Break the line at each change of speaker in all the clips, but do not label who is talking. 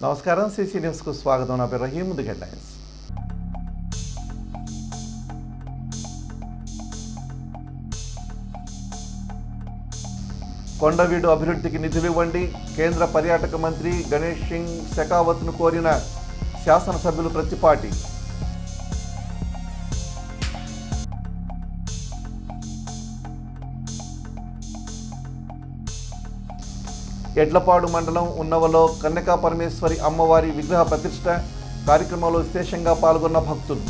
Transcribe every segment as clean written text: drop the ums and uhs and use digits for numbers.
నమస్కారం సిసి న్యూస్కు స్వాగతం. నా పేరు రహీం. ముందు హెడ్లైన్స్. కొండవీడు అభివృద్ధికి నిధులు ఇవ్వండి, కేంద్ర పర్యాటక మంత్రి గణేష్ సింగ్ షెకావత్ను కోరిన శాసనసభ్యులు ప్రతిపాటి. ఎడ్లపాడు మండలం ఉన్నవలో కన్యకా పరమేశ్వరి అమ్మవారి విగ్రహ ప్రతిష్ఠ కార్యక్రమంలో విశేషంగా పాల్గొన్న భక్తులు.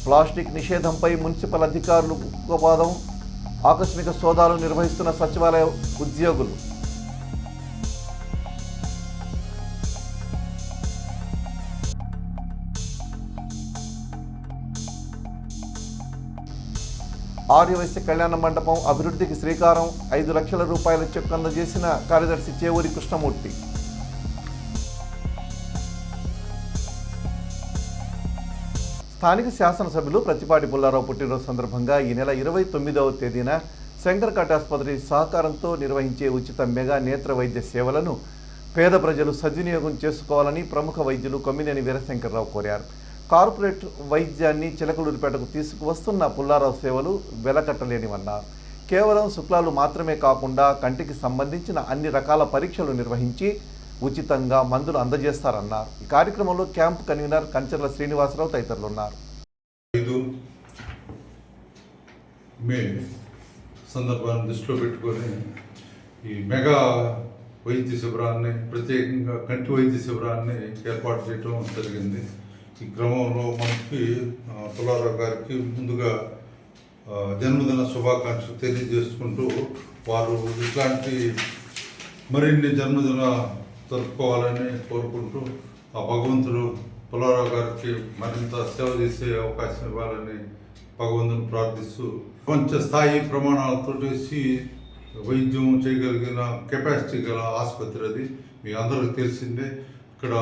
ప్లాస్టిక్ నిషేధంపై మున్సిపల్ అధికారులు ఉక్కుపాదం, ఆకస్మిక సోదాలు నిర్వహిస్తున్న సచివాలయ ఉద్యోగులు. ఆర్యవైశ్య కళ్యాణ మండపం అభివృద్ధికి శ్రీకారం, 5 లక్షల రూపాయల చెక్ అందజేసిన కార్యదర్శి చేవూరి కృష్ణమూర్తి. స్థానిక శాసనసభ్యులు ప్రతిపాటి పుల్లారావు పుట్టినరోజు సందర్భంగా ఈ నెల 29వ తేదీన శంకర్ కట్ ఆసుపత్రి సహకారంతో నిర్వహించే ఉచిత మెగా నేత్ర వైద్య సేవలను పేద ప్రజలు సద్వినియోగం చేసుకోవాలని ప్రముఖ వైద్యులు కొమ్మినేని వీరశంకర్రావు కోరారు. కార్పొరేట్ వైద్యాన్ని చిలకలూరిపేటకు తీసుకువస్తున్న పుల్లారావు సేవలు వెలకట్టలేనివన్నారు. కేవలం శుక్లాలు మాత్రమే కాకుండా కంటికి సంబంధించిన అన్ని రకాల పరీక్షలు నిర్వహించి ఉచితంగా మందులు అందజేస్తారన్నారు. ఈ కార్యక్రమంలో క్యాంప్ కన్వీనర్ కంచర్ల శ్రీనివాసరావు తదితరులు ఉన్నారు.
5 మే సందర్భాన్ని దృష్టిలో పెట్టుకొని ఈ మెగా వైద్య శిబిరాన్ని, ప్రత్యేకంగా కంటి వైద్య శిబిరాన్ని ఏర్పాటు చేయడం జరిగింది. ఈ క్రమంలో మనకి పుల్లారావు గారికి ముందుగా జన్మదిన శుభాకాంక్షలు తెలియజేసుకుంటూ వారు ఇట్లాంటి మరిన్ని జన్మదిన జరుపుకోవాలని కోరుకుంటూ ఆ భగవంతుడు పుల్లారావు గారికి మరింత సేవ చేసే అవకాశం ఇవ్వాలని భగవంతుని ప్రార్థిస్తూ ప్రపంచ స్థాయి ప్రమాణాలతో వైద్యం చేయగలిగిన కెపాసిటీ గల ఆసుపత్రి అది. మీ అందరికీ తెలిసిందే. ఇక్కడ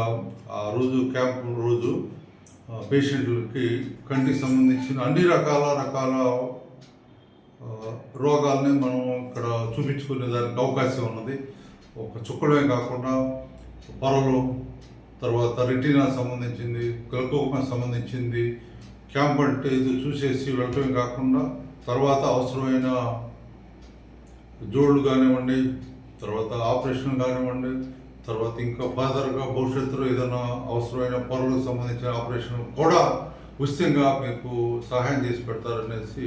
ఆ రోజు క్యాంపు రోజు పేషెంట్లకి కంటికి సంబంధించిన అన్ని రకాల రోగాల్ని మనం ఇక్కడ చూపించుకునే దానికి అవకాశం ఉన్నది. ఒక చుక్కడమే కాకుండా పొరలు, తర్వాత రెటీనా సంబంధించింది, గ్లకోమా సంబంధించింది క్యాంప్ అంటే ఇది చూసేసి వెళ్ళటమే కాకుండా తర్వాత అవసరమైన జోళ్ళు కానివ్వండి, తర్వాత ఆపరేషన్ కానివ్వండి, తర్వాత ఇంకా ఫర్దర్గా భవిష్యత్తులో ఏదైనా అవసరమైన పొరలకు సంబంధించిన ఆపరేషన్ కూడా ఉచితంగా మీకు సహాయం చేసి పెడతారనేసి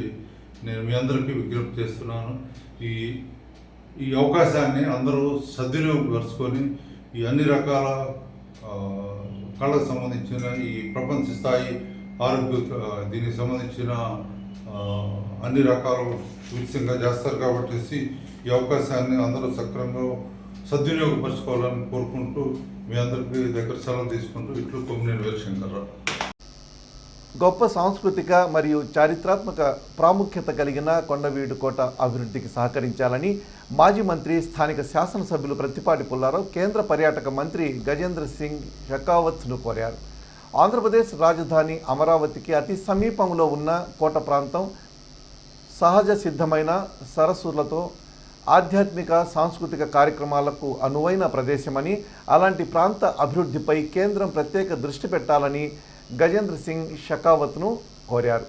నేను మీ అందరికీ విజ్ఞప్తి చేస్తున్నాను. ఈ అవకాశాన్ని అందరూ సద్వినియోగపరుచుకొని ఈ అన్ని రకాల కళకు సంబంధించిన ఈ ప్రపంచ స్థాయి ఆరోగ్య దీనికి సంబంధించిన అన్ని రకాలు ఉచితంగా చేస్తారు కాబట్టి ఈ అవకాశాన్ని అందరూ సక్రమంగా సద్వినియోగపరచుకోవాలని కోరుకుంటూ మీ అందరికీ దగ్గర సెలవు తీసుకుంటూ ఇట్లు కొమ్మినేని వీరశంకర్రావు.
గొప్ప సాంస్కృతిక మరియు చారిత్రాత్మక ప్రాముఖ్యత కలిగిన కొండవీడు కోట అభివృద్ధికి సహకరించాలని మాజీ మంత్రి, స్థానిక శాసనసభ్యులు ప్రతిపాటి పుల్లారావు కేంద్ర పర్యాటక మంత్రి గజేంద్ర సింగ్ షెకావత్ను కోరారు. ఆంధ్రప్రదేశ్ రాజధాని అమరావతికి అతి సమీపంలో ఉన్న కోట ప్రాంతం సహజ సిద్ధమైన సరస్సులతో ఆధ్యాత్మిక, సాంస్కృతిక కార్యక్రమాలకు అనువైన ప్రదేశమని, అలాంటి ప్రాంత అభివృద్ధిపై కేంద్రం ప్రత్యేక దృష్టి పెట్టాలని గజేంద్ర సింగ్ షెకావత్ను కోరారు.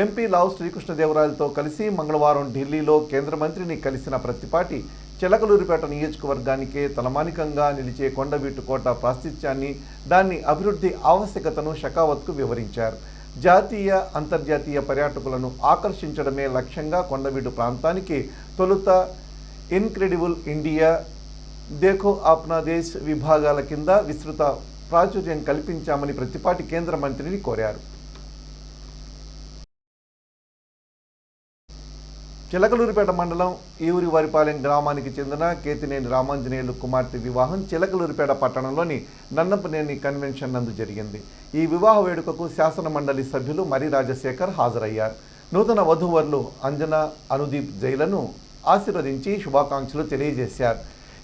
ఎంపీ లావు శ్రీకృష్ణదేవరాయలతో కలిసి మంగళవారం ఢిల్లీలో కేంద్ర మంత్రిని కలిసిన ప్రతిపాటి చిలకలూరిపేట నియోజకవర్గానికే తలమానికంగా నిలిచే కొండవీడు కోట ప్రాశస్త్యాన్ని, దాని అభివృద్ధి ఆవశ్యకతను షెకావత్కు వివరించారు. జాతీయ, అంతర్జాతీయ పర్యాటకులను ఆకర్షించడమే లక్ష్యంగా కొండవీడు ప్రాంతానికి తొలుత ఇన్క్రెడిబుల్ ఇండియా, దేఖో ఆప్నా దేశ్ విభాగాల కింద విస్తృత ప్రాచుర్యం కల్పించామని ప్రతిపాటి కేంద్ర మంత్రిని కోరారు. చిలకలూరిపేట మండలం ఈవురివారిపాలెం గ్రామానికి చెందిన కేతినేని రామాంజనేయులు కుమార్తె వివాహం చిలకలూరిపేట పట్టణంలోని నన్నపనేని కన్వెన్షన్ నందు జరిగింది. ఈ వివాహ వేడుకకు శాసన మండలి సభ్యులు మరి రాజశేఖర్ హాజరయ్యారు. నూతన వధూవరులు అంజనా, అనుదీప్ జైలను ఆశీర్వదించి శుభాకాంక్షలు తెలియజేశారు.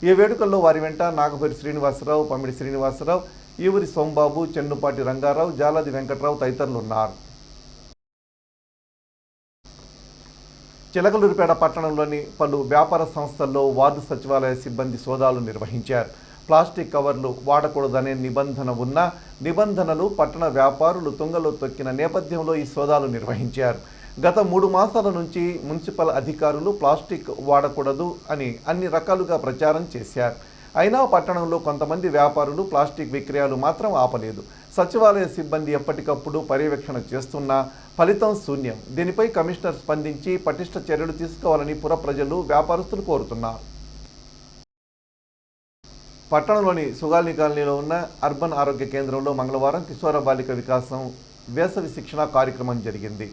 ఈ వేడుకల్లో వారి వెంట నాగపేరి శ్రీనివాసరావు, పమిడి శ్రీనివాసరావు, ఈవురి సోంబాబు, చెన్నుపాటి రంగారావు, జాలాది వెంకట్రావు తదితరులు ఉన్నారు. చిలకలూరిపేట పట్టణంలోని పలు వ్యాపార సంస్థల్లో వార్డు సచివాలయ సిబ్బంది సోదాలు నిర్వహించారు. ప్లాస్టిక్ కవర్లు వాడకూడదనే నిబంధన ఉన్న నిబంధనలు పట్టణ వ్యాపారులు తుంగలో తొక్కిన నేపథ్యంలో ఈ సోదాలు నిర్వహించారు. గత 3 మాసాల నుంచి మున్సిపల్ అధికారులు ప్లాస్టిక్ వాడకూడదు అని అన్ని రకాలుగా ప్రచారం చేశారు. అయినా పట్టణంలో కొంతమంది వ్యాపారులు ప్లాస్టిక్ విక్రయాలు మాత్రం ఆపలేదు. సచివాలయ సిబ్బంది ఎప్పటికప్పుడు పర్యవేక్షణ చేస్తున్నా ఫలితం శూన్యం. దీనిపై కమిషనర్ స్పందించి పటిష్ట చర్యలు తీసుకోవాలని పుర ప్రజలు వ్యాపారస్తులు కోరుతున్నారు. పట్టణంలోని సుగాల్ని కాలనీలో ఉన్న అర్బన్ ఆరోగ్య కేంద్రంలో మంగళవారం కిశోర బాలిక వికాసం వేసవి శిక్షణ కార్యక్రమం జరిగింది.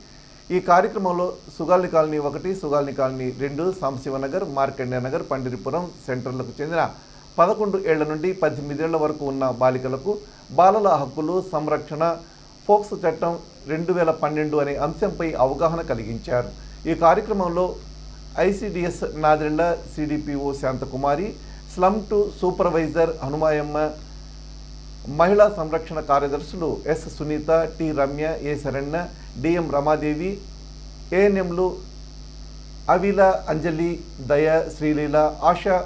ఈ కార్యక్రమంలో సుగాల్ని కాలనీ 1, సుగాల్ని కాలనీ 2, సాంబశివనగర్, మార్కండే నగర్, పండిరిపురం సెంటర్లకు చెందిన 11 ఏళ్ల నుండి 18 ఏళ్ల వరకు ఉన్న బాలికలకు బాలల హక్కులు సంరక్షణ ఫోక్స్ చట్టం 2012 అనే అంశంపై అవగాహన కలిగించారు. ఈ కార్యక్రమంలో ICDS Nadendla CDPO Shantakumari, slum 2 supervisor Hanumayamma, మహిళా సంరక్షణ కార్యదర్శులు S Sunitha, T Ramya, A Saranya, DM Ramadevi, ఏఎన్ఎంలు అవిల, అంజలి, దయ, శ్రీలీల, ఆశా,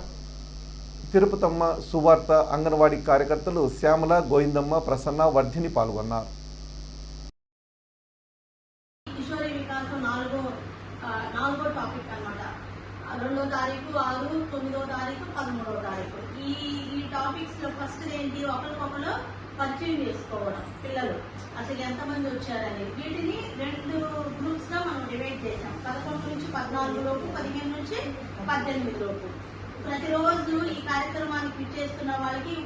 తిరుపతమ్మ, సువార్త, అంగన్వాడీ కార్యకర్తలు శ్యామల, గోవిందమ్మ, ప్రసన్న, వర్ధిని పాల్గొన్నారు.
కిషోరి వికాసం నాలుగో టాపిక్ అన్నమాట. 2వ తారీఖు 6, 9వ తారీఖు 13వ తారీఖు ఈ టాపిక్స్ లో ఫస్ట్ ఏంటి, ఒకరికొకరు పరిచయం చేసుకోవడం, పిల్లలు అసలు ఎంతమంది వచ్చారని. వీటిని 2 గ్రూప్స్ గా మనం డివైడ్ చేసాం. 11 నుంచి 14 లోపు, 15 నుంచి 18 లోపు. ప్రతిరోజు ఈ కార్యక్రమానికి చేస్తున్న వాళ్ళకి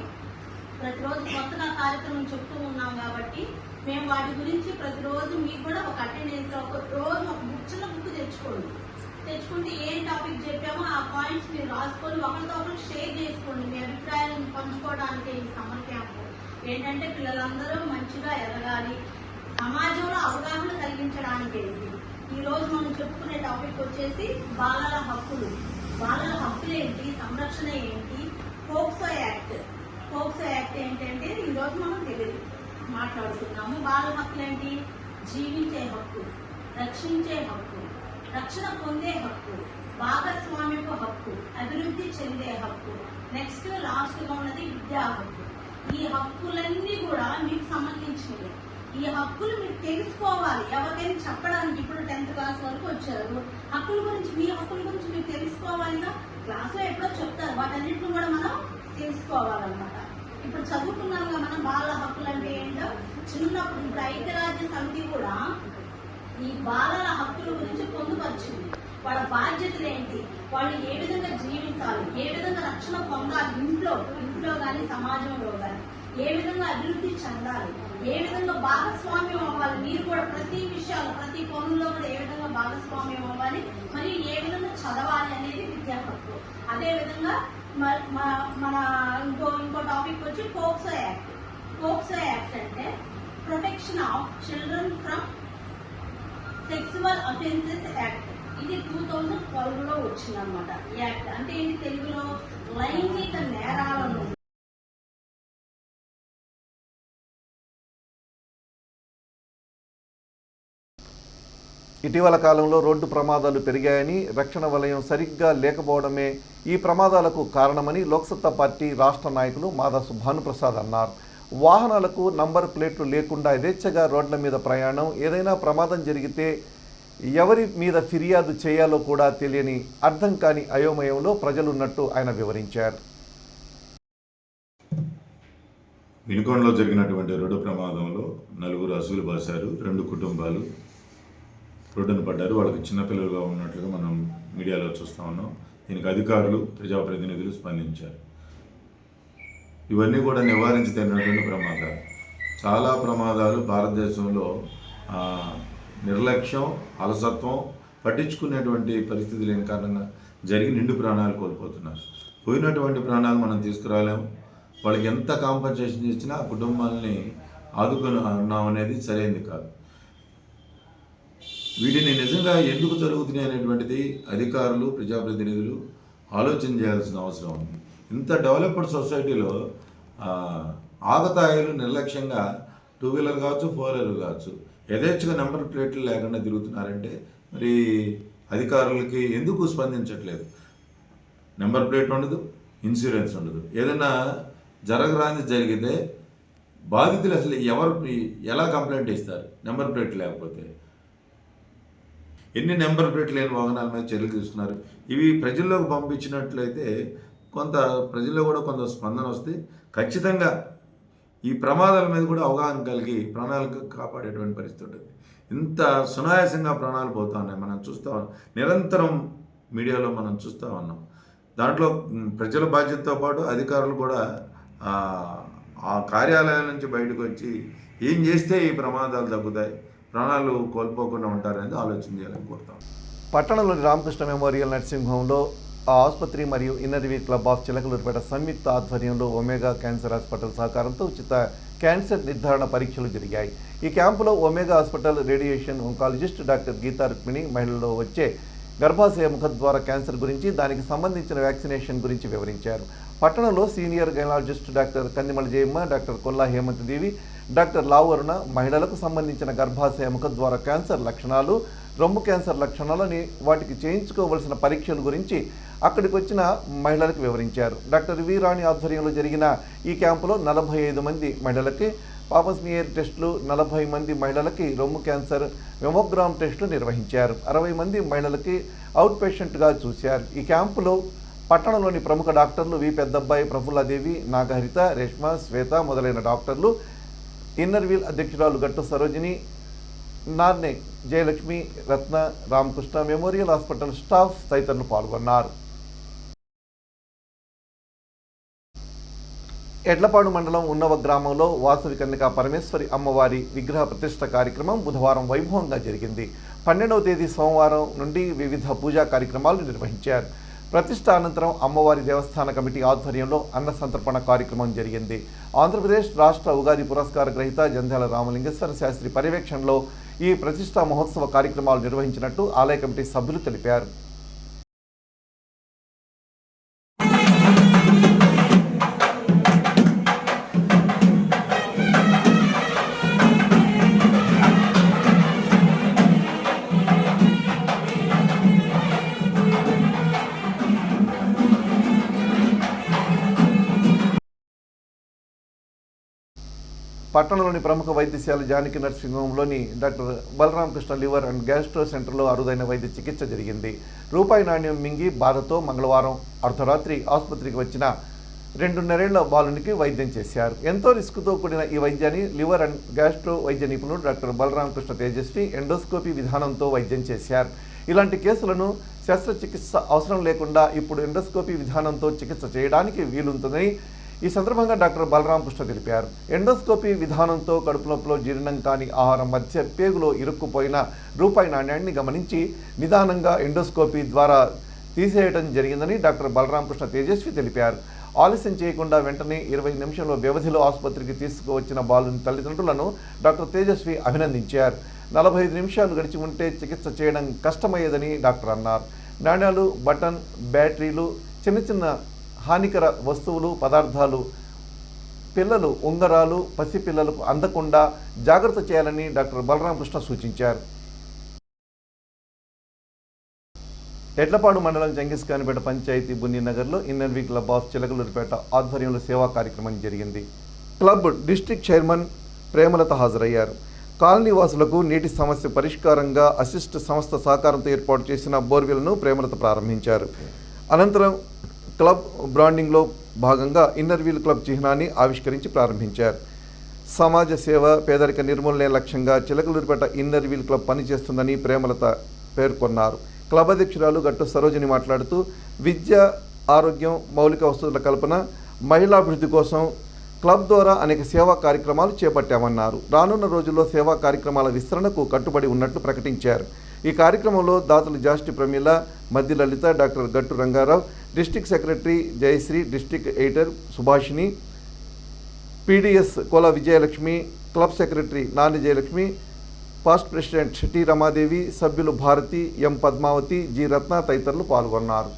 ప్రతిరోజు కొత్తగా కార్యక్రమం చెప్తూ ఉన్నాం కాబట్టి మేము వాటి గురించి ప్రతిరోజు మీకు కూడా ఒక అటెండెన్స్ ఒక రోజు ఒక చిన్న బుక్ తెచ్చుకుంటే ఏం టాపిక్ చెప్పామో ఆ పాయింట్స్ మీరు రాసుకొని ఒకరితో ఒకరు షేర్ చేసుకోండి. మీ అభిప్రాయాలను పంచుకోవడానికి ఈ సమ్మర్ క్యాంప్ ఏంటంటే పిల్లలందరూ మంచిగా ఎదగాలి, సమాజంలో అవగాహన కలిగించడానికి. ఈ రోజు మనం చెప్పుకునే టాపిక్ వచ్చేసి బాలల హక్కులు. బాలల హక్కులు ఏంటి, సంరక్షణ ఏంటి, పోక్సో యాక్ట్ ఏంటంటే ఈరోజు మనం మాట్లాడుతున్నాము. బాలల హక్కులు ఏంటి, జీవించే హక్కు, రక్షించే హక్కు, రక్షణ పొందే హక్కు, భాగస్వామ్యపు హక్కు, అభివృద్ధి చెందే హక్కు, నెక్స్ట్ లాస్ట్ గా ఉన్నది విద్యా హక్కు. ఈ హక్కులన్నీ కూడా మీకు సంబంధించినవి. ఈ హక్కులు మీరు తెలుసుకోవాలి. ఎవరికైనా చెప్పడానికి ఇప్పుడు 10th క్లాస్ వరకు వచ్చారు, హక్కుల గురించి మీ హక్కుల గురించి మీరు తెలుసుకోవాలిగా. క్లాస్ లో ఎప్పుడో చెప్తారు, వాటన్నిటిని కూడా మనం తెలుసుకోవాలన్నమాట. ఇప్పుడు చదువుకున్నాముగా మనం బాలల హక్కులు అంటే ఏంటో చిన్నప్పుడు. ఇప్పుడు ఐక్యరాజ్య సమితి కూడా ఈ బాలల హక్కుల గురించి పొందుపరిచింది. వాళ్ళ బాధ్యతలు ఏంటి, వాళ్ళు ఏ విధంగా జీవించాలి, ఏ విధంగా రక్షణ పొందాలి, ఇంట్లో కానీ సమాజంలో కానీ ఏ విధంగా అభివృద్ధి చెందాలి, ఏ విధంగా భాగస్వామ్యం అవ్వాలి, మీరు కూడా ప్రతి విషయాలు ప్రతి పనుల్లో కూడా ఏ విధంగా భాగస్వామ్యం అవ్వాలి, మరియు ఏ విధంగా చదవాలి అనేది విద్యా హక్కు. అదే విధంగా మన ఇంకో టాపిక్ వచ్చి పోక్సో యాక్ట్ అంటే protection of children from sexual offences act. ఇది 2012లో వచ్చిందనమాట. యాక్ట్ అంటే ఏంటి, తెలుగులో లైంగిక నేరాలను.
ఇటీవల కాలంలో రోడ్డు ప్రమాదాలు పెరిగాయని, రక్షణ వలయం సరిగ్గా లేకపోవడమే ఈ ప్రమాదాలకు కారణమని లోక్సత్తా పార్టీ రాష్ట్ర నాయకులు మాదాసు భానుప్రసాద్ అన్నారు. వాహనాలకు నంబర్ ప్లేట్లు లేకుండా యథేచ్ఛగా రోడ్ల మీద ప్రయాణం, ఏదైనా ప్రమాదం జరిగితే ఎవరి మీద ఫిర్యాదు చేయాలో కూడా తెలియని అర్థం కాని అయోమయంలో ప్రజలున్నట్టు ఆయన వివరించారు.
వినుకొండలో జరిగినటువంటి రోడ్డు ప్రమాదంలో 4 అసువులు బాసారు. 2 కుటుంబాలు రోడ్డున పడ్డారు. వాళ్ళకి చిన్నపిల్లలుగా ఉన్నట్లుగా మనం మీడియాలో చూస్తూ ఉన్నాం. దీనికి అధికారులు, ప్రజాప్రతినిధులు స్పందించారు. ఇవన్నీ కూడా నివారించదగినటువంటి ప్రమాదాలు. చాలా ప్రమాదాలు భారతదేశంలో నిర్లక్ష్యం, అలసత్వం, పట్టించుకునేటువంటి పరిస్థితి లేని కారణంగా జరిగి నిండు ప్రాణాలు కోల్పోతున్నారు. పోయినటువంటి ప్రాణాలు మనం తీసుకురాలేము. వాళ్ళకి ఎంత కాంపన్సేషన్ ఇచ్చినా ఆ కుటుంబాలని ఆదుకున్నాం అనేది సరైనది కాదు. వీటిని నిజంగా ఎందుకు జరుగుతున్నాయి అనేటువంటిది అధికారులు, ప్రజాప్రతినిధులు ఆలోచన చేయాల్సిన అవసరం ఉంది. ఇంత డెవలప్డ్ సొసైటీలో ఆగతాయిలు నిర్లక్ష్యంగా 2 వీలర్ కావచ్చు, 4 వీలర్ కావచ్చు, యథేచ్ఛగా నెంబర్ ప్లేట్లు లేకుండా తిరుగుతున్నారంటే మరి అధికారులకి ఎందుకు స్పందించట్లేదు? నెంబర్ ప్లేట్ ఉండదు, ఇన్సూరెన్స్ ఉండదు. ఏదైనా జరగరాని జరిగితే బాధితులు అసలు ఎలా కంప్లైంట్ ఇస్తారు నెంబర్ ప్లేట్ లేకపోతే? ఎన్ని నెంబర్ ప్లేట్ లేని వాహనాల మీద చర్యలు తీసుకున్నారు? ఇవి ప్రజల్లోకి పంపించినట్లయితే ప్రజల్లో కూడా కొంత స్పందన వస్తే ఖచ్చితంగా ఈ ప్రమాదాల మీద కూడా అవగాహన కలిగి ప్రాణాలకు కాపాడేటువంటి పరిస్థితి ఉంటుంది. ఇంత సునాయాసంగా ప్రాణాలు పోతా ఉన్నాయి, మనం చూస్తూ ఉన్నాం, నిరంతరం మీడియాలో మనం చూస్తూ ఉన్నాం. దాంట్లో ప్రజల బాధ్యతతో పాటు అధికారులు కూడా ఆ కార్యాలయాల నుంచి బయటకు వచ్చి ఏం చేస్తే ఈ ప్రమాదాలు తగ్గుతాయి, ప్రాణాలు కోల్పోకుండా ఉంటారనేది ఆలోచన చేయాలని కోరుతాం.
పట్టణంలోని రామకృష్ణ మెమోరియల్ నర్సింగ్ హోంలో ఆ ఆసుపత్రి మరియు ఇన్నర్వీల్ క్లబ్ ఆఫ్ చిలకలూరుపేట సంయుక్త ఆధ్వర్యంలో ఒమేగా క్యాన్సర్ హాస్పిటల్ సహకారంతో ఉచిత క్యాన్సర్ నిర్ధారణ పరీక్షలు జరిగాయి. ఈ క్యాంపులో Omega hospital radiation oncologist doctor Geeta Rukmini మహిళల్లో వచ్చే గర్భాశయ ముఖద్వార క్యాన్సర్ గురించి, దానికి సంబంధించిన వ్యాక్సినేషన్ గురించి వివరించారు. పట్టణంలో senior gynaecologist doctor Kandimala Jayamma, doctor Kolla Hemanth Devi, doctor Lavaruna మహిళలకు సంబంధించిన గర్భాశయ ముఖద్వార క్యాన్సర్ లక్షణాలు, రొమ్ము క్యాన్సర్ లక్షణాలని, వాటికి చేయించుకోవలసిన పరీక్షల గురించి అక్కడికి వచ్చిన మహిళలకు వివరించారు. డాక్టర్ వి రాణి ఆధ్వర్యంలో జరిగిన ఈ క్యాంపులో 45 మంది మహిళలకి పాపస్మియర్ టెస్టులు, 40 మంది మహిళలకి రొమ్ము క్యాన్సర్ మెమోగ్రామ్ టెస్టులు నిర్వహించారు. 60 మంది మహిళలకి అవుట్ పేషెంట్గా చూశారు. ఈ క్యాంపులో పట్టణంలోని ప్రముఖ డాక్టర్లు వి పెద్దబ్బాయి, ప్రఫుల్లాదేవి, నాగహరిత, రేష్మ, శ్వేత మొదలైన డాక్టర్లు, ఇన్నర్వీల్ అధ్యక్షురాలు గట్టు సరోజిని, నార్నే జయలక్ష్మి, రత్న, రామకృష్ణ మెమోరియల్ హాస్పిటల్ స్టాఫ్ తదితరులు పాల్గొన్నారు. ఎడ్లపాడు మండలం ఉన్నవ గ్రామంలో వాసవి కన్యకా పరమేశ్వరి అమ్మవారి విగ్రహ ప్రతిష్ఠ కార్యక్రమం బుధవారం వైభవంగా జరిగింది. 12వ తేదీ సోమవారం నుండి వివిధ పూజా కార్యక్రమాలు నిర్వహించారు. ప్రతిష్ఠ అనంతరం అమ్మవారి దేవస్థాన కమిటీ ఆధ్వర్యంలో అన్న సంతర్పణ కార్యక్రమం జరిగింది. ఆంధ్రప్రదేశ్ రాష్ట్ర ఉగాది పురస్కార గ్రహీత జంధ్యాల రామలింగేశ్వర శాస్త్రి పర్యవేక్షణలో ఈ ప్రతిష్ఠా మహోత్సవ కార్యక్రమాలు నిర్వహించినట్టు ఆలయ కమిటీ సభ్యులు తెలిపారు. పట్టణంలోని ప్రముఖ వైద్యశాల జానకి నర్సింగ్ హోంలోని doctor Balaramakrishna liver and gastro సెంటర్లో అరుదైన వైద్య చికిత్స జరిగింది. రూపాయి నాణ్యం మింగి బాధతో మంగళవారం అర్ధరాత్రి ఆసుపత్రికి వచ్చిన 2.5 ఏళ్ల బాలునికి వైద్యం చేశారు. ఎంతో రిస్క్తో కూడిన ఈ వైద్యాన్ని లివర్ అండ్ గ్యాస్ట్రో వైద్య నిపుణుడు డాక్టర్ బలరామకృష్ణ తేజస్వి ఎండోస్కోపీ విధానంతో వైద్యం చేశారు. ఇలాంటి కేసులను శస్త్రచికిత్స అవసరం లేకుండా ఇప్పుడు ఎండోస్కోపీ విధానంతో చికిత్స చేయడానికి వీలుంటుందని ఈ సందర్భంగా డాక్టర్ బలరామకృష్ణ తెలిపారు. ఎండోస్కోపీ విధానంతో కడుపు నొప్పిలో జీర్ణం కాని ఆహారం మధ్య పేగులో ఇరుక్కుపోయిన రూపాయి నాణ్యాన్ని గమనించి నిదానంగా ఎండోస్కోపీ ద్వారా తీసేయడం జరిగిందని డాక్టర్ బలరామకృష్ణ తేజస్వి తెలిపారు. ఆలస్యం చేయకుండా వెంటనే 20 నిమిషాల వ్యవధిలో ఆసుపత్రికి తీసుకువచ్చిన బాలుని తల్లిదండ్రులను డాక్టర్ తేజస్వి అభినందించారు. 45 నిమిషాలు గడిచి ఉంటే చికిత్స చేయడం కష్టమయ్యేదని డాక్టర్ అన్నారు. నాణ్యాలు, బటన్, బ్యాటరీలు, చిన్న హానికర వస్తువులు, పదార్థాలు పిల్లలు, ఉంగరాలు పసిపిల్లలకు అందకుండా జాగ్రత్త చేయాలని డాక్టర్ బలరామకృష్ణ సూచించారు. ఎడ్లపాడు మండలం జంగిస్ఖాన్పేట పంచాయతీ బున్నీనగర్లో ఇన్నర్వీ క్లబ్ ఆఫ్ చిలకలూరుపేట ఆధ్వర్యంలో సేవా కార్యక్రమం జరిగింది. క్లబ్ డిస్ట్రిక్ట్ చైర్మన్ ప్రేమలత హాజరయ్యారు. కాలనీ వాసులకు నీటి సమస్య పరిష్కారంగా అసిస్ట్ సంస్థ సహకారంతో ఏర్పాటు చేసిన బోర్వెల్ను ప్రేమలత ప్రారంభించారు. అనంతరం క్లబ్ బ్రాండింగ్లో భాగంగా ఇన్నర్వీల్ క్లబ్ చిహ్నాన్ని ఆవిష్కరించి ప్రారంభించారు. సమాజ సేవ, పేదరిక నిర్మూలనే లక్ష్యంగా చిలకలూరుపేట ఇన్నర్వీల్ క్లబ్ పనిచేస్తుందని ప్రేమలత పేర్కొన్నారు. క్లబ్ అధ్యక్షురాలు గట్టు సరోజిని మాట్లాడుతూ విద్య, ఆరోగ్యం, మౌలిక వసతుల కల్పన, మహిళాభివృద్ధి కోసం క్లబ్ ద్వారా అనేక సేవా కార్యక్రమాలు చేపట్టామన్నారు. రానున్న రోజుల్లో సేవా కార్యక్రమాల విస్తరణకు కట్టుబడి ఉన్నట్లు ప్రకటించారు. ఈ కార్యక్రమంలో దాతలు జాస్టి ప్రమీల, మద్ది Lalitha, doctor Gattu Rangarao, district secretary Jayasree, district editor Subhashini, PDS Kola Vijayalakshmi, club secretary Nani Jayalakshmi, past president T Ramadevi, సభ్యులు భారతి, ఎం పద్మావతి, జి రత్న తదితరులు పాల్గొన్నారు.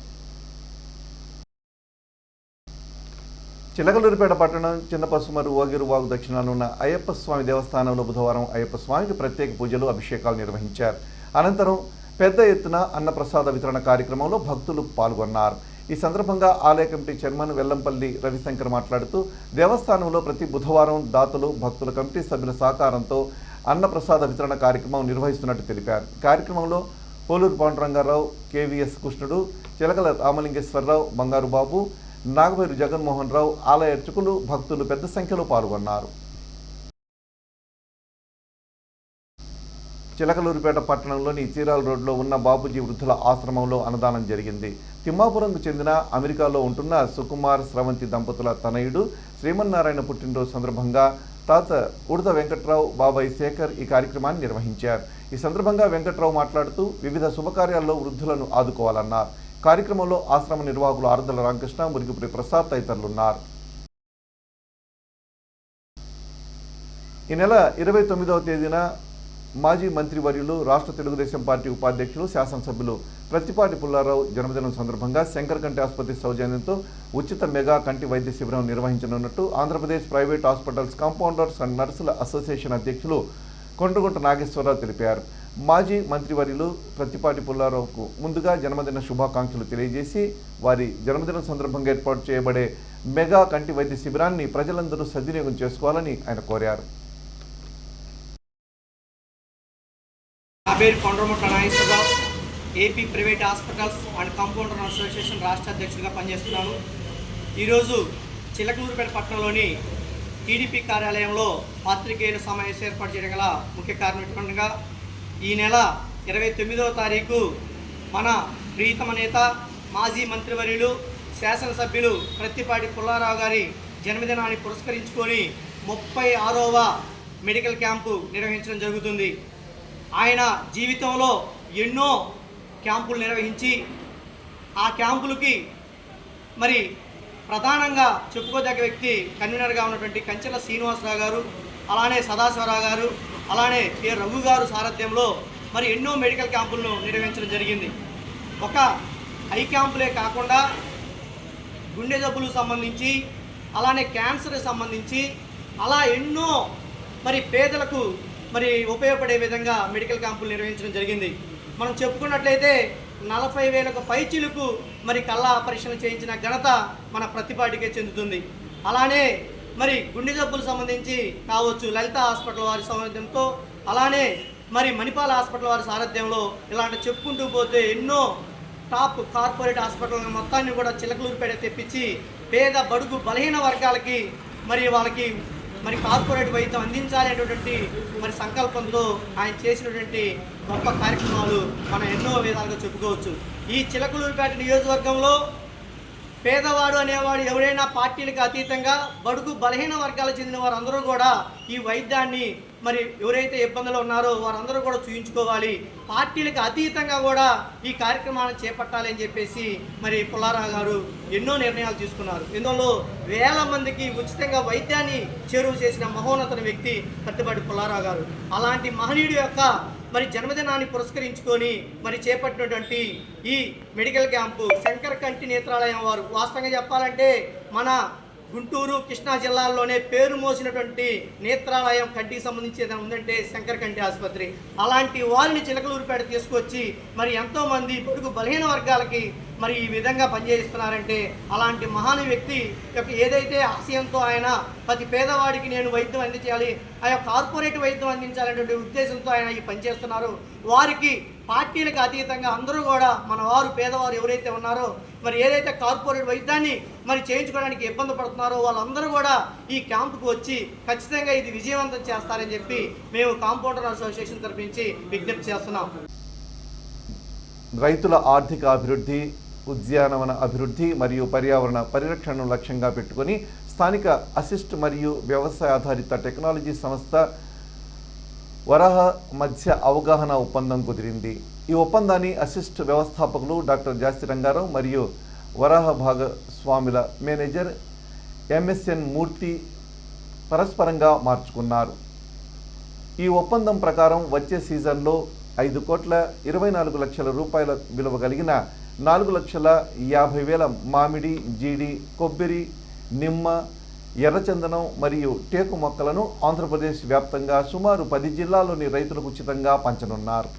చిలకలూరుపేట పట్టణం చిన్నపసుమరు ఓగిరు వాగు దక్షిణాన ఉన్న అయ్యప్ప స్వామి దేవస్థానంలో బుధవారం అయ్యప్ప స్వామికి ప్రత్యేక పూజలు, అభిషేకాలు నిర్వహించారు. అనంతరం పెద్ద ఎత్తున అన్నప్రసాద వితరణ కార్యక్రమంలో భక్తులు పాల్గొన్నారు. ఈ సందర్భంగా ఆలయ కమిటీ చైర్మన్ వెల్లంపల్లి రవిశంకర్ మాట్లాడుతూ దేవస్థానంలో ప్రతి బుధవారం దాతలు, భక్తుల కమిటీ సభ్యుల సహకారంతో అన్నప్రసాద వితరణ కార్యక్రమం నిర్వహిస్తున్నట్టు తెలిపారు. కార్యక్రమంలో పోలూరు పాండురంగారావు, కేవీఎస్ కృష్ణుడు, చిలకల రామలింగేశ్వరరావు, బంగారు బాబు, నాగభైరు జగన్మోహన్ రావు, ఆలయ అర్చకులు, భక్తులు పెద్ద సంఖ్యలో పాల్గొన్నారు. చిలకలూరుపేట పట్టణంలోని చీరాల రోడ్లో ఉన్న బాబుజీ వృద్ధుల ఆశ్రమంలో అన్నదానం జరిగింది. తిమ్మాపురంకు చెందిన అమెరికాలో ఉంటున్న సుకుమార్, స్రవంతి దంపతుల తనయుడు శ్రీమన్నారాయణ పుట్టినరోజు సందర్భంగా తాత ఉడత వెంకట్రావు, బాబాయ్ శేఖర్ ఈ కార్యక్రమాన్ని నిర్వహించారు. ఈ సందర్భంగా వెంకట్రావు మాట్లాడుతూ వివిధ శుభకార్యాల్లో వృద్ధులను ఆదుకోవాలన్నారు. కార్యక్రమంలో ఆశ్రమ నిర్వాహకులు ఆరుదల రామకృష్ణ, మురిగిపురి ప్రసాద్ తదితరులున్నారు. ఈ నెల 29వ తేదీన మాజీ మంత్రివర్యులు, రాష్ట్ర తెలుగుదేశం పార్టీ ఉపాధ్యక్షులు, శాసనసభ్యులు ప్రత్తిపాటి పుల్లారావు జన్మదినం సందర్భంగా శంకర్ కంటి ఆసుపత్రి సౌజన్యంతో ఉచిత మెగా కంటి వైద్య శిబిరం నిర్వహించనున్నట్టు Andhra Pradesh private hospitals compounders and నర్సుల అసోసియేషన్ అధ్యక్షులు కొండ్రగుంట నాగేశ్వరరావు తెలిపారు. మాజీ మంత్రివర్యులు ప్రత్తిపాటి పుల్లారావుకు ముందుగా జన్మదిన శుభాకాంక్షలు తెలియజేసి వారి జన్మదినం సందర్భంగా ఏర్పాటు చేయబడే మెగా కంటి వైద్య శిబిరాన్ని ప్రజలందరూ సద్వినియోగం చేసుకోవాలని ఆయన కోరారు.
నా పేరు Kondragunta Nageswararao, AP private hospitals and compounder association రాష్ట్ర అధ్యక్షుడిగా పనిచేస్తున్నాను. ఈరోజు చిలకలూరుపేట పట్టణంలోని టీడీపీ కార్యాలయంలో పాత్రికేయుల సమావేశం ఏర్పాటు చేయడం గల ముఖ్య కారణంగా ఈ నెల 29వ తారీఖు మన ప్రీతమ నేత, మాజీ మంత్రివర్యులు, శాసనసభ్యులు ప్రత్తిపాటి పుల్లారావు గారి జన్మదినాన్ని పురస్కరించుకొని 36వ మెడికల్ క్యాంపు నిర్వహించడం జరుగుతుంది. ఆయన జీవితంలో ఎన్నో క్యాంపులు నిర్వహించి ఆ క్యాంపులకి మరి ప్రధానంగా చెప్పుకోదగ్గ వ్యక్తి కన్వీనర్గా ఉన్నటువంటి కంచెల శ్రీనివాసరావు గారు, అలానే సదాశివరావు గారు, అలానే కె రఘు గారు సారథ్యంలో మరి ఎన్నో మెడికల్ క్యాంపులను నిర్వహించడం జరిగింది. ఒక ఐ క్యాంపులే కాకుండా గుండె జబ్బులకు సంబంధించి, అలానే క్యాన్సర్కి సంబంధించి అలా ఎన్నో మరి పేదలకు మరి ఉపయోగపడే విధంగా మెడికల్ క్యాంపులు నిర్వహించడం జరిగింది. మనం చెప్పుకున్నట్లయితే 40,000కు పైచిలకు మరి కళ్ళ ఆపరేషన్లు చేయించిన ఘనత మన ప్రతిపాటికే చెందుతుంది. అలానే మరి గుండె జబ్బులకు సంబంధించి కావచ్చు లలిత హాస్పిటల్ వారి సారథ్యంతో, అలానే మరి మణిపాల హాస్పిటల్ వారి సారథ్యంలో ఇలాంటి చెప్పుకుంటూ పోతే ఎన్నో టాప్ కార్పొరేట్ హాస్పిటల్ మొత్తాన్ని కూడా చిలకలూరుపేట తెప్పించి పేద బడుగు బలహీన వర్గాలకి మరి వాళ్ళకి మరి కార్పొరేట్ వైద్యం అందించాలనేటువంటి మరి సంకల్పంతో ఆయన చేసినటువంటి గొప్ప కార్యక్రమాలు మనం ఎన్నో విధాలుగా చెప్పుకోవచ్చు. ఈ చిలకలూరుపేట నియోజకవర్గంలో పేదవాడు అనేవాడు ఎవరైనా పార్టీలకు అతీతంగా బడుగు బలహీన వర్గాలకు చెందిన వారందరూ కూడా ఈ వైద్యాన్ని మరి ఎవరైతే ఇబ్బందులు ఉన్నారో వారందరూ కూడా చూయించుకోవాలి, పార్టీలకు అతీతంగా కూడా ఈ కార్యక్రమాన్ని చేపట్టాలి అని చెప్పేసి మరి పుల్లారావు గారు ఎన్నో నిర్ణయాలు తీసుకున్నారు. ఇందులో వేల మందికి ఉచితంగా వైద్యాన్ని చేరువ చేసిన మహోన్నత వ్యక్తి ప్రత్తిపాటి పుల్లారావు గారు. అలాంటి మహనీయుడి యొక్క మరి జన్మదినాన్ని పురస్కరించుకొని మరి చేపట్టినటువంటి ఈ మెడికల్ క్యాంపు శంకర్ కంటి నేత్రాలయం వారు వాస్తవంగా చెప్పాలంటే మన గుంటూరు, కృష్ణా జిల్లాల్లోనే పేరు మోసినటువంటి నేత్రాలయం కంటికి సంబంధించి ఏదైనా ఉందంటే శంకర్ కంటి ఆసుపత్రి. అలాంటి వారిని చిలకలూరుపేట తీసుకొచ్చి మరి ఎంతోమంది బడుగు బలహీన వర్గాలకి మరి ఈ విధంగా పనిచేస్తున్నారంటే అలాంటి మహాను వ్యక్తి యొక్క ఏదైతే ఆశయంతో ఆయన ప్రతి పేదవాడికి నేను వైద్యం అందించాలి, ఆ యొక్క కార్పొరేట్ వైద్యం అందించాలనేటువంటి ఉద్దేశంతో ఆయన ఈ పనిచేస్తున్నారు. వారికి పార్టీలకు అతీతంగా అందరూ కూడా మన వారు పేదవారు ఎవరైతే ఉన్నారో మరి ఏదైతే కార్పొరేట్ వైద్యాన్ని మరి చేయించుకోవడానికి ఇబ్బంది పడుతున్నారో వాళ్ళందరూ కూడా ఈ క్యాంపుకు వచ్చి ఖచ్చితంగా ఇది విజయవంతం చేస్తారని చెప్పి మేము కాంపౌండర్ అసోసియేషన్ తరఫు నుంచి విజ్ఞప్తి చేస్తున్నాం.
రైతుల ఆర్థిక అభివృద్ధి, ఉద్యానవన అభివృద్ధి మరియు పర్యావరణ పరిరక్షణను లక్ష్యంగా పెట్టుకొని స్థానిక అసిస్ట్ మరియు వ్యవసాయ ఆధారిత టెక్నాలజీ సంస్థ వరాహ మధ్య అవగాహన ఒప్పందం కుదిరింది. ఈ ఒప్పందాన్ని అసిస్ట్ వ్యవస్థాపకులు డాక్టర్ జాస్తి రంగారావు మరియు వరాహ భాగస్వాముల మేనేజర్ ఎంఎస్ఎన్ మూర్తి పరస్పరంగా మార్చుకున్నారు. ఈ ఒప్పందం ప్రకారం వచ్చే సీజన్లో 5,24,00,000 రూపాయల విలువ కలిగిన 4,50,000 మామిడి, జీడి, కొబ్బరి, నిమ్మ, ఎర్రచందనం మరియు టేకు మొక్కలను ఆంధ్రప్రదేశ్ వ్యాప్తంగా సుమారు 10 జిల్లాల్లోని రైతులకు ఉచితంగా పంచనున్నారు.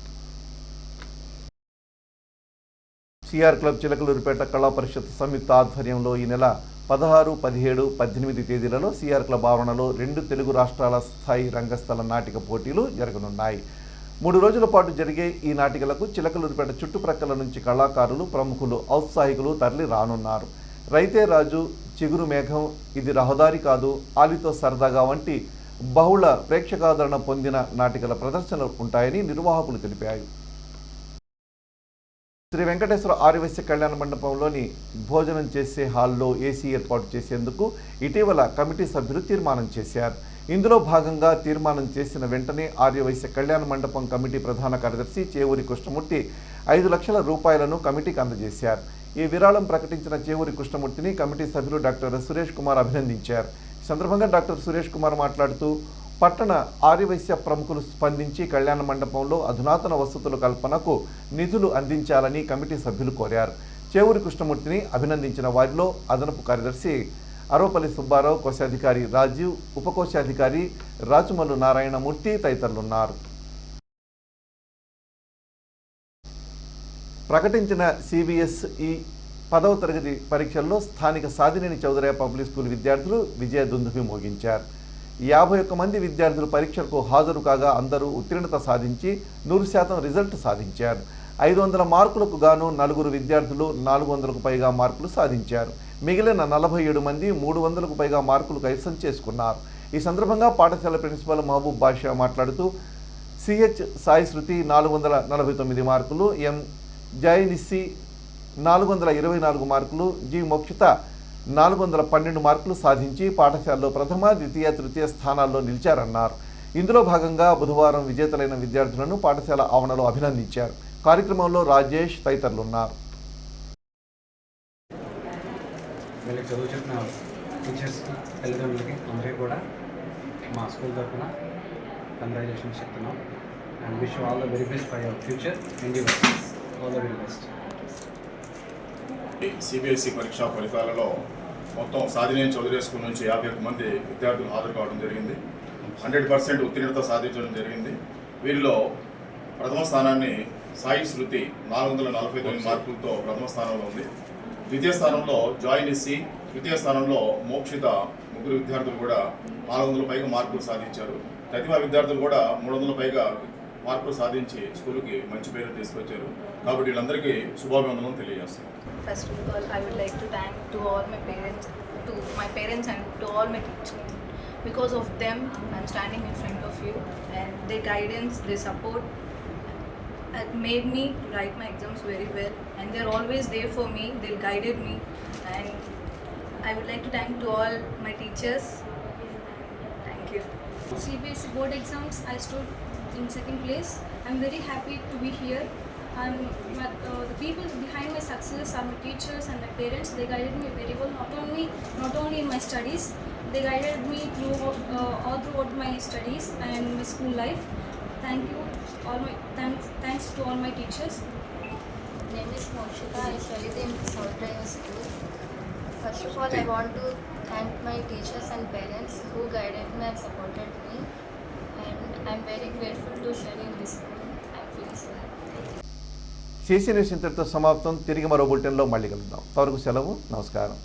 సిఆర్ క్లబ్ చిలకలూరిపేట కళా పరిషత్ సంయుక్త ఆధ్వర్యంలో ఈ నెల 16, 17, 18 తేదీలలో సిఆర్ క్లబ్ ఆవరణలో 2 తెలుగు రాష్ట్రాల స్థాయి రంగస్థల నాటిక పోటీలు జరగనున్నాయి. 3 రోజుల పాటు జరిగే ఈ నాటికలకు చిలకలూరిపేట చుట్టుప్రక్కల నుంచి కళాకారులు, ప్రముఖులు, ఔత్సాహికులు తరలి రానున్నారు. రైతే రాజు, చిగురు మేఘం, ఇది రహదారి కాదు, ఆలితో సరదాగా వంటి బహుళ ప్రేక్షకాదరణ పొందిన నాటికల ప్రదర్శనలు ఉంటాయని నిర్వాహకులు తెలిపారు. శ్రీ వెంకటేశ్వర ఆర్యవైశ్య కళ్యాణ మండపంలోని భోజనం చేసే హాల్లో ఏసీ ఏర్పాటు చేసేందుకు ఇటీవల కమిటీ సభ్యులు తీర్మానం చేశారు. ఇందులో భాగంగా తీర్మానం చేసిన వెంటనే ఆర్యవైశ్య కళ్యాణ మండపం కమిటీ ప్రధాన కార్యదర్శి చేవూరి కృష్ణమూర్తి 5 లక్షల రూపాయలను కమిటీకి అందజేశారు. ఈ విరాళం ప్రకటించిన చేవూరి కృష్ణమూర్తిని కమిటీ సభ్యులు డాక్టర్ సురేష్ కుమార్ అభినందించారు. ఈ సందర్భంగా డాక్టర్ సురేష్ కుమార్ మాట్లాడుతూ పట్టణ ఆర్యవైశ్య ప్రముఖులు స్పందించి కళ్యాణ మండపంలో అధునాతన వసతుల కల్పనకు నిధులు అందించాలని కమిటీ సభ్యులు కోరారు. చేవూరి కృష్ణమూర్తిని అభినందించిన వారిలో అదనపు కార్యదర్శి అరవపల్లి సుబ్బారావు, కోశాధికారి రాజీవ్, ఉపకోశాధికారి రాచుమల్లు నారాయణమూర్తి తదితరులున్నారు. ప్రకటించిన సిబిఎస్ఈ 10వ తరగతి పరీక్షల్లో స్థానిక సాదినేని చౌదరయ్య పబ్లిక్ స్కూల్ విద్యార్థులు విజయ దుందుభి మోగించారు. 51 మంది విద్యార్థులు పరీక్షకు హాజరు కాగా అందరూ ఉత్తీర్ణత సాధించి 100% రిజల్ట్ సాధించారు. 500 మార్కులకు గాను 4 విద్యార్థులు 400కు పైగా మార్కులు సాధించారు. మిగిలిన 47 మంది 300కు పైగా మార్కులు కైవసం చేసుకున్నారు. ఈ సందర్భంగా పాఠశాల ప్రిన్సిపల్ మహబూబ్ బాషా మాట్లాడుతూ సిహెచ్ సాయి శృతి 449 మార్కులు, ఎం జైనిస్సి 424 మార్కులు, జి మోక్షిత 412 మార్కులు సాధించి పాఠశాలలో ప్రథమ, ద్వితీయ, తృతీయ స్థానాల్లో నిలిచారన్నారు. ఇందులో భాగంగా బుధవారం విజేతలైన విద్యార్థులను పాఠశాల ఆవరణలో అభినందించారు. కార్యక్రమంలో రాజేష్ తదితరులున్నారు.
వీళ్ళకి చదువు చెప్పిన టీచర్స్కి, తల్లిదండ్రులకి అందరికీ కూడా మా స్కూల్ తరఫున కంగ్రాచులేషన్స్ చెప్తున్నాం. And wish all the very best for your future endeavours. All the very best.
CBSE పరీక్షా ఫలితాలలో మొత్తం సాదినేని చౌదరి స్కూల్ నుంచి 51 మంది విద్యార్థులు హాజరు కావడం జరిగింది. 100% ఉత్తీర్ణత సాధించడం జరిగింది. వీరిలో ప్రథమ స్థానాన్ని సాయి శృతి 449 మార్కులతో ప్రథమ స్థానంలో ఉంది. ద్వితీయ స్థానంలో జాయినిస్సి, తృతీయ స్థానంలో మోక్షిత, 3 విద్యార్థులు కూడా 400 పైగా మార్కులు సాధించారు. ప్రతిభా విద్యార్థులు కూడా 300 పైగా మార్కులు సాధించి స్కూల్కి మంచి పేరు తీసుకొచ్చారు. కాబట్టి వీళ్ళందరికీ శుభాభివందనలు తెలియజేస్తున్నాం.
First of all, I would like to thank to all my parents and to all my teachers. Because of them, I'm standing in front of you, and their guidance, their support made me to write my exams very well. And they're always there for me. They guided me, and I would like to thank to all my teachers. Thank you.
CBSE board exams, I stood in second place. I'm very happy to be here. The people behind my success are my teachers and my parents. They guided me very well, not only in my studies. They guided me all throughout my studies and my school life. Thank you, thanks to all my teachers.
My name is Mokshita. I studied in South Primary School. First of all, I want to thank my teachers and parents who guided me and supported me. And I'm very grateful to study in this school. I feel so happy.
CC news ఇంతటితో సమాప్తం. తిరిగి మరో బులెటిన్లో మళ్ళీ కలుద్దాం. అంతవరకు సెలవు. నమస్కారం.